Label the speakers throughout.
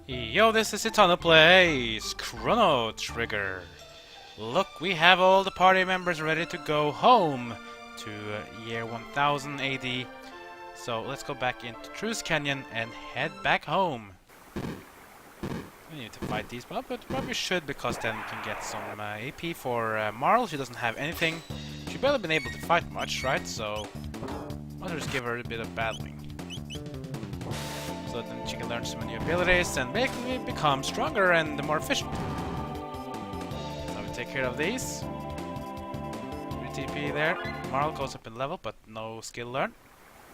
Speaker 1: Yo, this is Eternal Plays Chrono Trigger. Look, we have all the party members ready to go home to year 1000 AD. So let's go back into Truce Canyon and head back home. We need to fight these, but probably should, because then we can get some AP for Marle. She doesn't have anything. She's barely been able to fight much, right? So I'll just give her a bit of battling. So then she can learn some new abilities and basically become stronger and more efficient. So we take care of these. 3 TP there. Marle goes up in level, but no skill learn.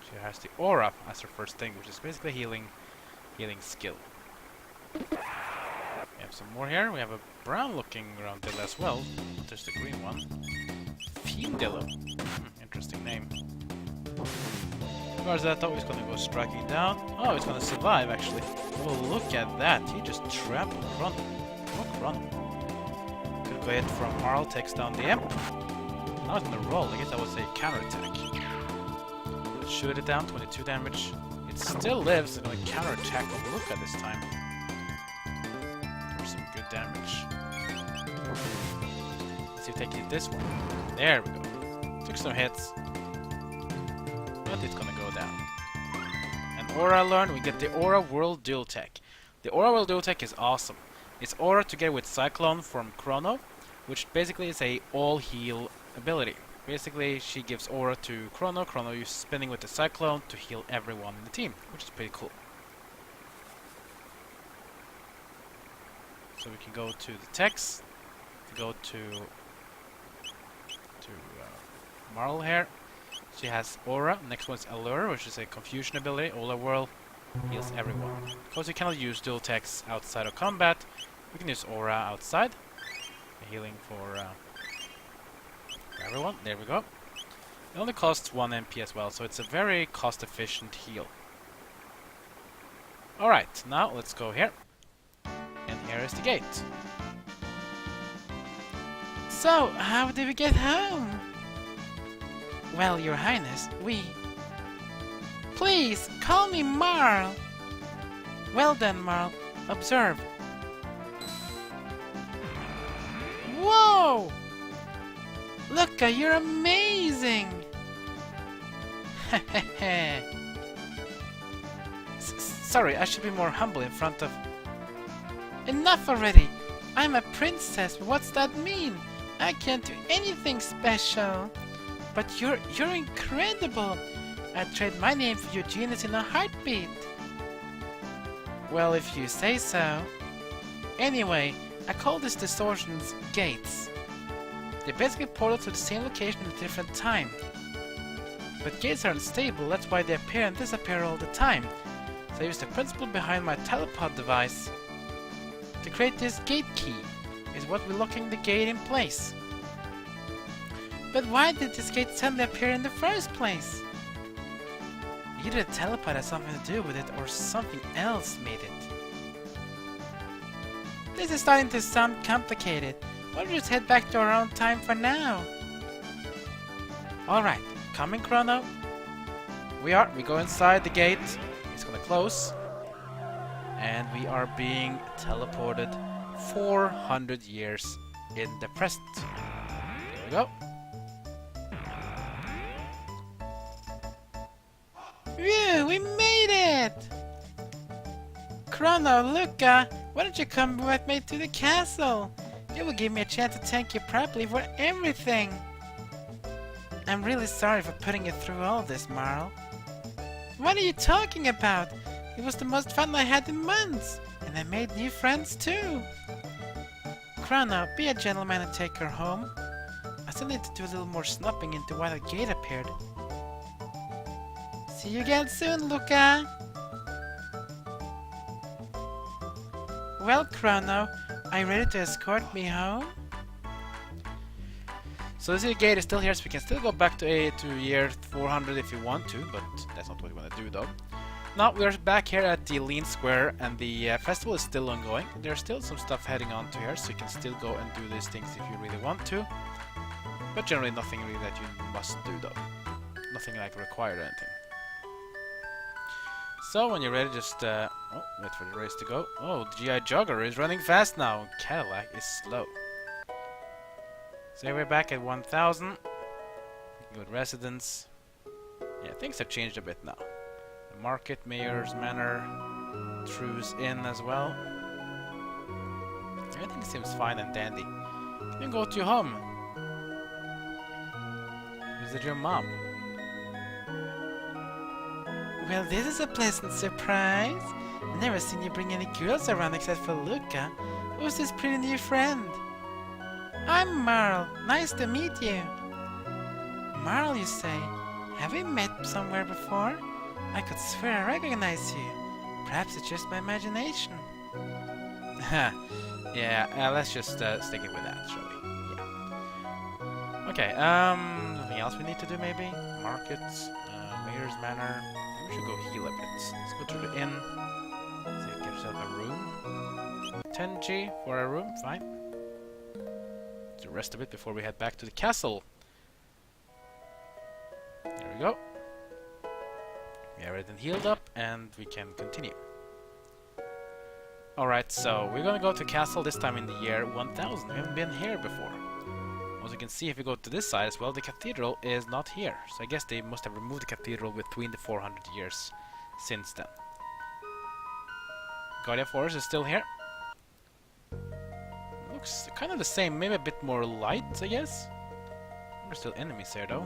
Speaker 1: She has the aura as her first thing, which is basically healing skill. We have some more here. We have a brown looking roundel as well. There's the green one. Fiendillo. Interesting name. Regards that though, he's gonna go striking down. Oh, he's gonna survive actually. Oh, look at that. He just trampled Crono. Oh, Crono. Good go hit from Marle, takes down the imp. Now it's gonna roll. I guess that was a counterattack. Let's shoot it down, 22 damage. It still lives, and gonna counterattack on Lucca this time. For some good damage. Let's see if they can hit this one. There we go. Took some hits. But it's gonna go down. And Aura learn, we get the Aura World Dual Tech. The Aura World Dual Tech is awesome. It's Aura together with Cyclone from Crono, which basically is a all-heal ability. Basically, she gives Aura to Crono. Crono uses spinning with the Cyclone to heal everyone in the team, which is pretty cool. So we can go to the techs. We go to Marle here. She has Aura. Next one is Allure, which is a confusion ability. Aura Whirl heals everyone. Because we cannot use dual techs outside of combat, we can use Aura outside. Healing for everyone. There we go. It only costs 1 MP as well, so it's a very cost-efficient heal. Alright, now let's go here. And here is the gate.
Speaker 2: So, how did we get home? Well, Your Highness, Please, call me Marle! Well then, Marle, observe. Whoa! Lucca, you're amazing!
Speaker 1: Sorry, I should be more humble in front of...
Speaker 2: Enough already! I'm a princess, what's that mean? I can't do anything special! But you're incredible! I'd trade my name for your genius in a heartbeat! Well, if you say so. Anyway, I call this Distortions Gates. They're basically portals to the same location at a different time. But gates are unstable, that's why they appear and disappear all the time. So I use the principle behind my telepod device to create this gate key. Is what we're locking the gate in place. But why did this gate suddenly appear in the first place? Either the telepod has something to do with it or something else made it. This is starting to sound complicated. Why don't we just head back to our own time for now? Alright, coming Crono. We go inside the gate. It's gonna close. And we are being teleported 400 years in the present. There we go. Phew, we made it! Crono, Lucca, why don't you come with me to the castle? It will give me a chance to thank you properly for everything. I'm really sorry for putting you through all this, Marle. What are you talking about? It was the most fun I had in months, and I made new friends too. Crono, be a gentleman and take her home. I still need to do a little more snooping into why the gate appeared. See you again soon, Lucca! Well, Crono, are you ready to escort me home?
Speaker 1: So this gate is still here, so we can still go back to year 400 if we want to, but that's not what we want to do though. Now we are back here at the Leene Square, and the festival is still ongoing. There's still some stuff heading on to here, so you can still go and do these things if you really want to. But generally nothing really that you must do though. Nothing like required or anything. So when you're ready, just wait for the race to go. Oh, the GI Jogger is running fast now. Cadillac is slow. So we're back at 1,000. Good residence. Yeah, things have changed a bit now. The market, Mayor's Manor, Truce Inn as well. Everything seems fine and dandy. You can go to your home. Visit your mom.
Speaker 2: Well, this is a pleasant surprise. Never seen you bring any girls around except for Lucca. Who's this pretty new friend? I'm Marle. Nice to meet you. Marle, you say? Have we met somewhere before? I could swear I recognize you. Perhaps it's just my imagination.
Speaker 1: Yeah, let's just stick it with that, shall we? Yeah. Okay, nothing else we need to do maybe? Markets, Mayor's Manor. We should go heal a bit. Let's go to the inn. See, get yourself a room. 10G for a room, fine. To rest a bit before we head back to the castle. There we go. We are ready and healed up, and we can continue. Alright, so we're gonna go to castle this time in the year 1000. We haven't been here before. As you can see, if we go to this side as well, the cathedral is not here. So I guess they must have removed the cathedral between the 400 years since then. Guardia Forest is still here. Looks kind of the same, maybe a bit more light, I guess. There's still enemies here though.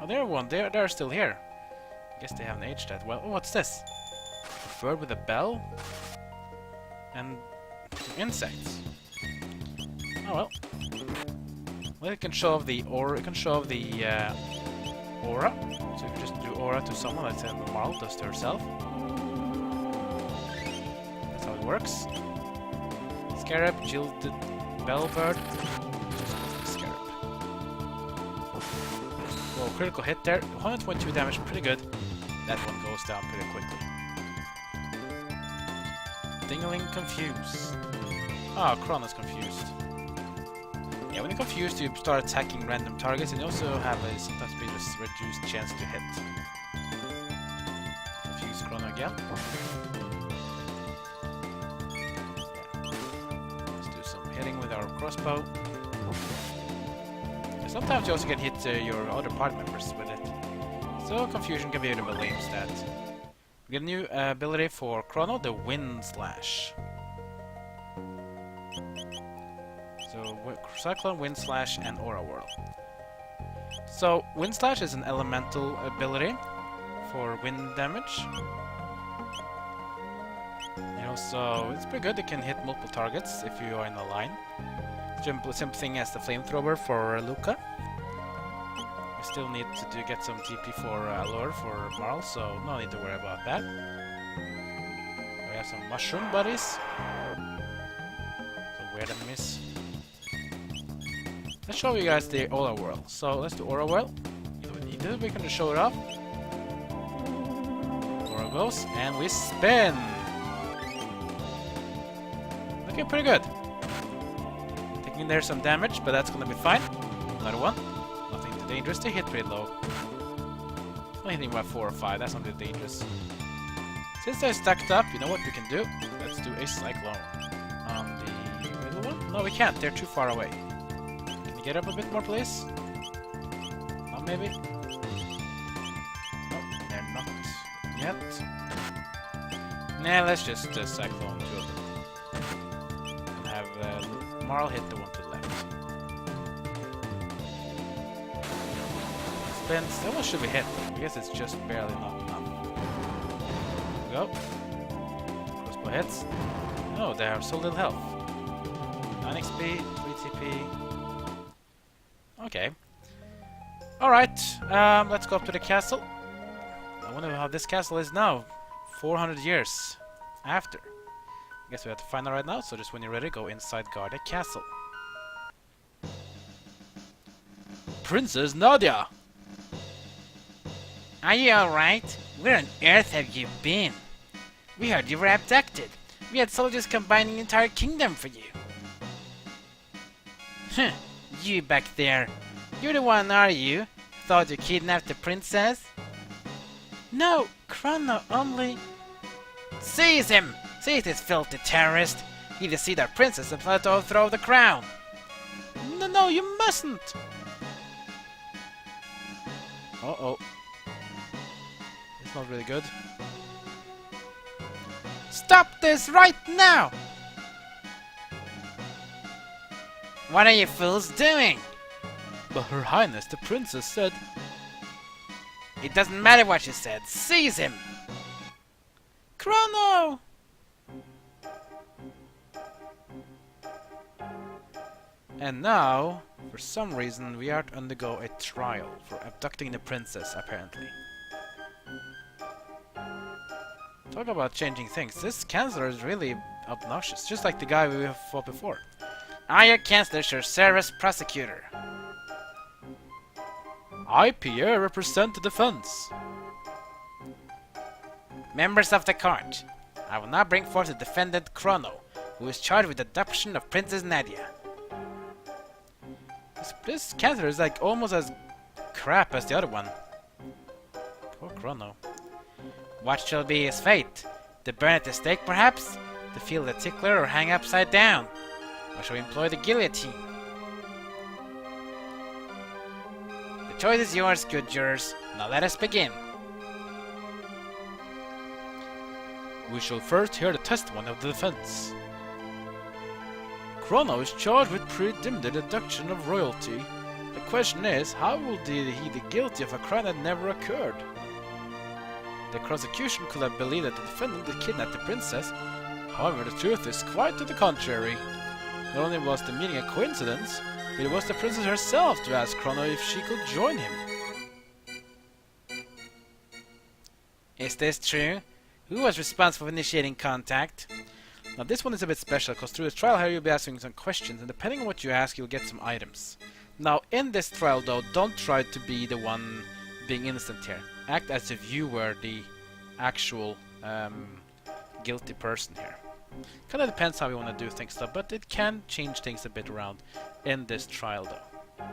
Speaker 1: Oh, they're still here. I guess they haven't aged that well. Oh, what's this? A bird with a bell? And some insects. Oh well. Well, it can show off the aura. It can show off the aura. So if you just do aura to someone, let's say Marle does to herself. That's how it works. Scarab, jilted bellbird. Just scarab. Whoa, critical hit there. 122 damage, pretty good. That one goes down pretty quickly. Dingling confused. Ah, Crono's confused. Yeah, when you're confused, you start attacking random targets, and you also have a sometimes reduced chance to hit. Confuse Crono again. Yeah. Let's do some hitting with our crossbow. Yeah, sometimes you also can hit your other party members with it. So confusion can be a bit of a lame stat. We get a new ability for Crono, the Wind Slash. So, Cyclone, Wind Slash, and Aura Whirl. So, Wind Slash is an elemental ability for wind damage. You know, so it's pretty good. It can hit multiple targets if you are in a line. Same thing as the flamethrower for Lucca. We still need to get some TP for Lure for Marle, so no need to worry about that. We have some mushroom buddies. Some weird enemies. Let's show you guys the Aura Whirl. So let's do Aura Whirl. We can just show it off. Aura goes, and we spin. Looking pretty good. Taking there some damage, but that's gonna be fine. Another one. Nothing too dangerous. They hit pretty low. Only hitting about 4 or 5. That's not too dangerous. Since they're stacked up, you know what we can do? Let's do a Cyclone. On the middle one? No, we can't. They're too far away. Get up a bit more, please. Oh, maybe. No, they're not yet. Nah, let's just Cyclone 2 of them. And have Marle hit the one to the left. Spins. That one should be hit. I guess it's just barely not enough. There we go. Crossbow hits. Oh, they have so little health. 9 XP, 3 TP. Okay. Alright, let's go up to the castle. I wonder how this castle is now. 400 years after. I guess we have to find out right now, so just when you're ready, go inside Guardia Castle. Princess Nadia!
Speaker 2: Are you alright? Where on earth have you been? We heard you were abducted. We had soldiers combining the entire kingdom for you. Huh. You back there. You're the one, are you? Thought you kidnapped the princess? No, Crono only... Seize him! Seize this filthy terrorist! He deceived our princess and plotted to overthrow the crown! No, you mustn't!
Speaker 1: Uh-oh. It's not really good.
Speaker 2: Stop this right now! What are you fools doing?
Speaker 1: But Her Highness, the princess, said...
Speaker 2: It doesn't matter what she said. Seize him! Crono!
Speaker 1: And now, for some reason, we are to undergo a trial for abducting the princess, apparently. Talk about changing things. This Chancellor is really obnoxious, just like the guy we have fought before.
Speaker 2: I, your Chancellor, your service prosecutor.
Speaker 1: I, Pierre, represent the defense.
Speaker 2: Members of the court, I will now bring forth the defendant Crono, who is charged with the abduction of Princess Nadia.
Speaker 1: This Chancellor is like almost as crap as the other one. Poor Crono.
Speaker 2: What shall be his fate? To burn at the stake, perhaps? To feel the tickler or hang upside down? Or shall we employ the guillotine? The choice is yours, good jurors. Now let us begin.
Speaker 1: We shall first hear the testimony of the defense. Crono is charged with preliminary abduction of royalty. The question is, how will he be guilty of a crime that never occurred? The prosecution could have believed that the defendant had kidnapped the princess. However, the truth is quite to the contrary. Not only was the meeting a coincidence, but it was the princess herself to ask Crono if she could join him.
Speaker 2: Is this true? Who was responsible for initiating contact?
Speaker 1: Now this one is a bit special, because through the trial here you'll be asking some questions, and depending on what you ask, you'll get some items. Now in this trial though, don't try to be the one being innocent here. Act as if you were the actual guilty person here. Kinda depends how you want to do things though, but it can change things a bit around in this trial though.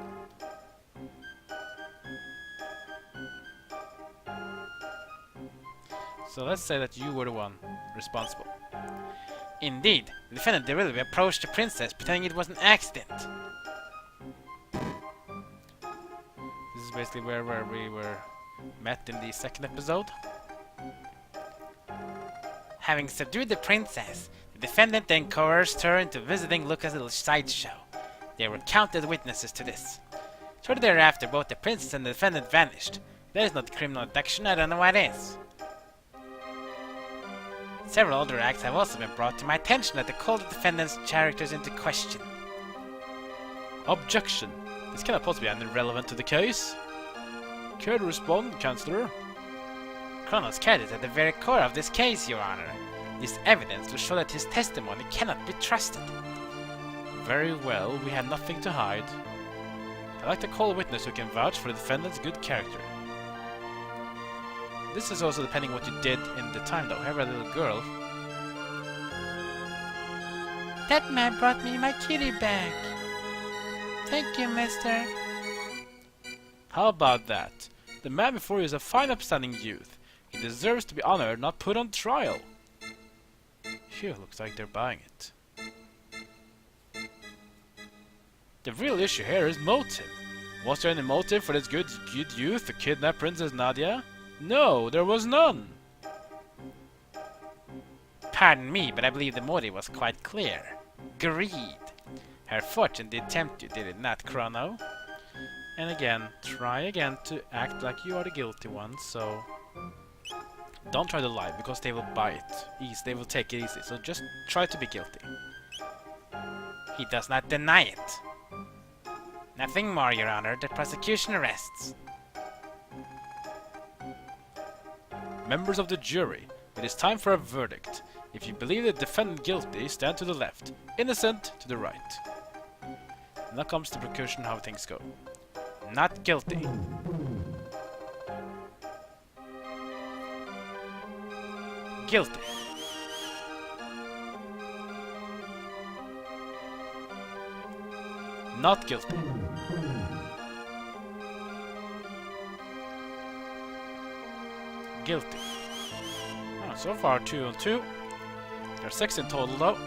Speaker 1: So let's say that you were the one responsible.
Speaker 2: Indeed, the defendant deliberately approached the princess, pretending it was an accident.
Speaker 1: This is basically where we were met in the second episode.
Speaker 2: Having subdued the princess, the defendant then coerced her into visiting Lucca's little sideshow. There were countless witnesses to this. Shortly thereafter, both the princess and the defendant vanished. That is not criminal abduction, I don't know what is. Several other acts have also been brought to my attention that call the defendant's characters into question.
Speaker 1: Objection. This cannot possibly be irrelevant to the case. Care to respond, Chancellor?
Speaker 2: Crono's character is at the very core of this case, Your Honor. This evidence will show that his testimony cannot be trusted.
Speaker 1: Very well, we have nothing to hide. I'd like to call a witness who can vouch for the defendant's good character. This is also depending what you did in the time though. Have a little girl.
Speaker 2: That man brought me my kitty bag. Thank you, mister.
Speaker 1: How about that? The man before you is a fine upstanding youth. He deserves to be honored, not put on trial. Phew, looks like they're buying it. The real issue here is motive. Was there any motive for this good youth to kidnap Princess Nadia? No, there was none.
Speaker 2: Pardon me, but I believe the motive was quite clear. Greed. Her fortune did tempt you, did it not, Crono?
Speaker 1: And again, try again to act like you are the guilty one, so... Don't try to lie, because they will buy it. They will take it easy, so just try to be guilty.
Speaker 2: He does not deny it. Nothing more, Your Honor. The prosecution arrests.
Speaker 1: Members of the jury, it is time for a verdict. If you believe the defendant guilty, stand to the left. Innocent, to the right. Now comes the precaution how things go. Not guilty. Guilty. Not guilty. Guilty. Oh, so far 2 on 2. There's 6 in total though.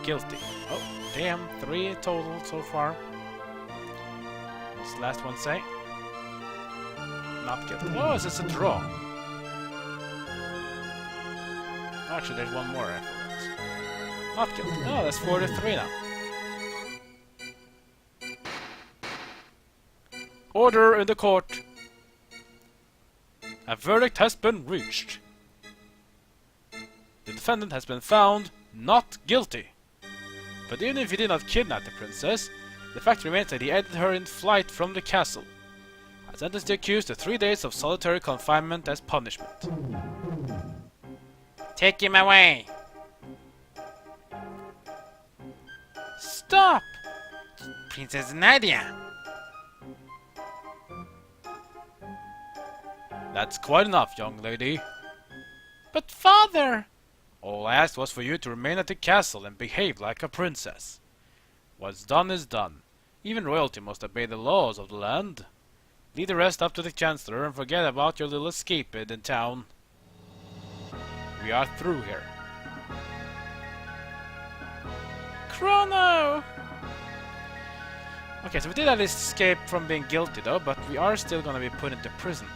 Speaker 1: Guilty. Oh, damn, 3 in total so far. What's the last one say? Not guilty. Oh, is this a draw? Actually, there's one more after that. Not guilty. Oh, that's 4 to 3 now. Order in the court. A verdict has been reached. The defendant has been found not guilty. But even if he did not kidnap the princess, the fact remains that he aided her in flight from the castle. I sentence the accused to 3 days of solitary confinement as punishment. Take him away!
Speaker 2: Stop! Princess Nadia!
Speaker 1: That's quite enough, young lady.
Speaker 2: But father!
Speaker 1: All I asked was for you to remain at the castle and behave like a princess. What's done is done. Even royalty must obey the laws of the land. Leave the rest up to the Chancellor and forget about your little escapade in town. We are through here.
Speaker 2: Crono!
Speaker 1: Okay, so we did at least escape from being guilty though, but we are still gonna be put into prison.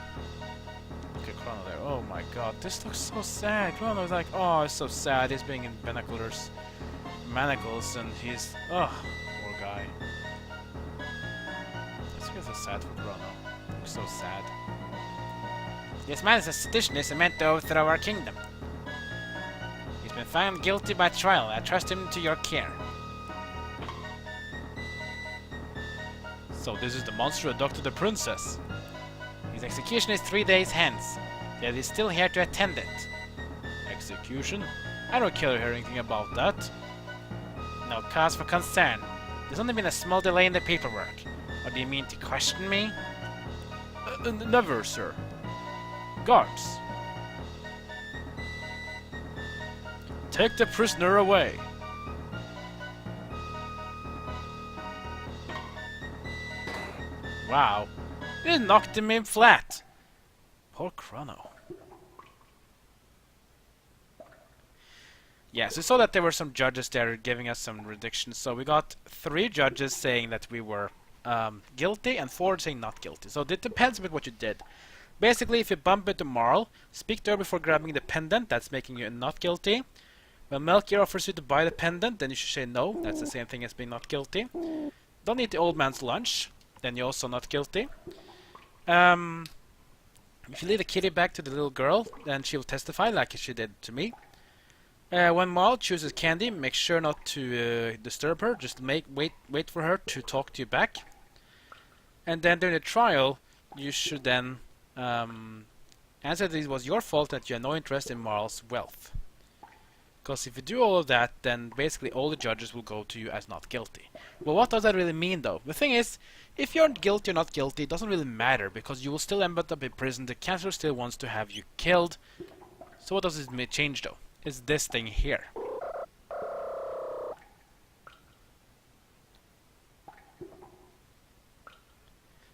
Speaker 1: Look at Crono there. Oh my god, this looks so sad. Crono is like, oh, it's so sad. He's being in manacles, and he's, oh, poor guy. This feels so sad for Crono. Looks so sad.
Speaker 2: This man is a seditionist and meant to overthrow our kingdom. He's been found guilty by trial. I trust him to your care.
Speaker 1: So this is the monster who abducted the princess.
Speaker 2: His execution is 3 days hence, yet he's still here to attend it.
Speaker 1: Execution? I don't care to hear anything about that.
Speaker 2: No cause for concern. There's only been a small delay in the paperwork. Or do you mean to question me?
Speaker 1: Never, sir. Guards. Take the prisoner away.
Speaker 2: Wow. It knocked him in flat.
Speaker 1: Poor Crono.
Speaker 2: Yeah, so we saw that there were some judges there giving us some predictions. So we got 3 judges saying that we were guilty and 4 saying not guilty. So it depends a bit what you did. Basically, if you bump into Marle, speak to her before grabbing the pendant. That's making you not guilty. When Melchior offers you to buy the pendant, then you should say no. That's the same thing as being not guilty. Don't eat the old man's lunch. Then you're also not guilty. If you leave the kitty back to the little girl, then she'll testify like she did to me. When Marle chooses candy, make sure not to disturb her. Just wait for her to talk to you back. And then during the trial, you should then answer that it was your fault that you had no interest in Marle's wealth. Because if you do all of that, then basically all the judges will go to you as not guilty. Well, what does that really mean, though? The thing is, if you're guilty or not guilty, it doesn't really matter, because you will still end up in prison. The Chancellor still wants to have you killed. So what does it change, though? It's this thing here.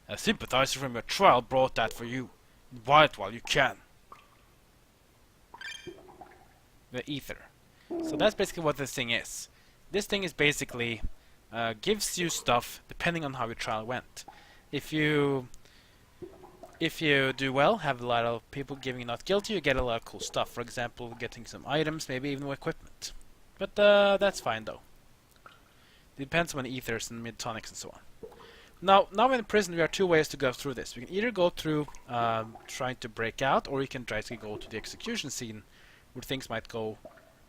Speaker 2: A sympathizer from your trial brought that for you. Buy it while you can. The ether. So that's basically what this thing is. This thing is basically gives you stuff depending on how your trial went. If you do well, have a lot of people giving you not guilty, you get a lot of cool stuff. For example, getting some items, maybe even equipment. But that's fine though. Depends on the ethers and mid-tonics and so on. Now in prison, there are 2 ways to go through this. We can either go through trying to break out, or you can try to go to the execution scene, where things might go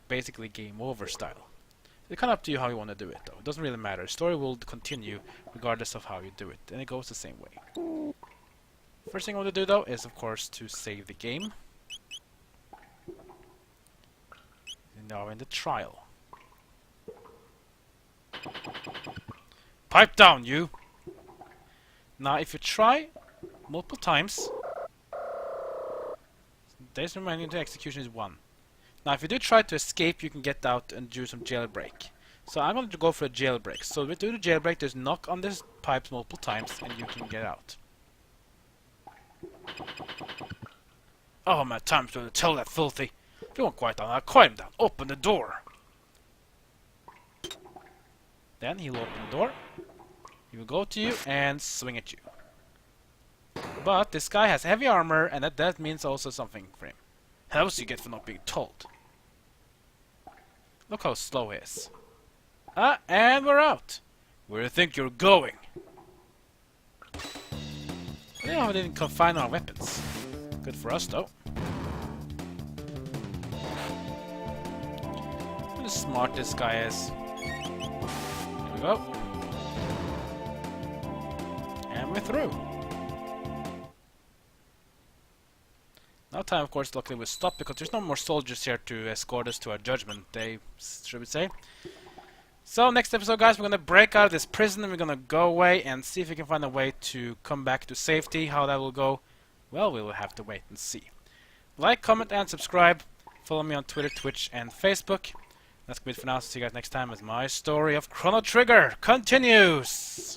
Speaker 2: basically game over style. It's kind of up to you how you want to do it, though. It doesn't really matter. The story will continue regardless of how you do it, and it goes the same way. First thing I want to do, though, is of course to save the game. And now in the trial. Pipe down, you! Now, if you try multiple times, days remaining to execution is 1. Now, if you do try to escape, you can get out and do some jailbreak. So I'm going to go for a jailbreak. So we do the jailbreak, there's knock on this pipes multiple times, and you can get out.
Speaker 1: Oh man, time to tell that filthy. If you want quiet down, I'll quiet him down. Open the door. Then he'll open the door. He will go to you and swing at you. But this guy has heavy armor, and that means also something for him. How's you get for not being told? Look how slow he is. Ah, and we're out. Where do you think you're going? I don't know how we didn't confine our weapons. Good for us, though. Look how smart this guy is. Here we go. And we're through. Now time, of course, luckily we stop because there's no more soldiers here to escort us to our judgment day, should we say. So next episode, guys, we're gonna break out of this prison and we're gonna go away and see if we can find a way to come back to safety. How that will go, well, we will have to wait and see. Like, comment, and subscribe. Follow me on Twitter, Twitch, and Facebook. That's good for now. See you guys next time as my story of Chrono Trigger continues.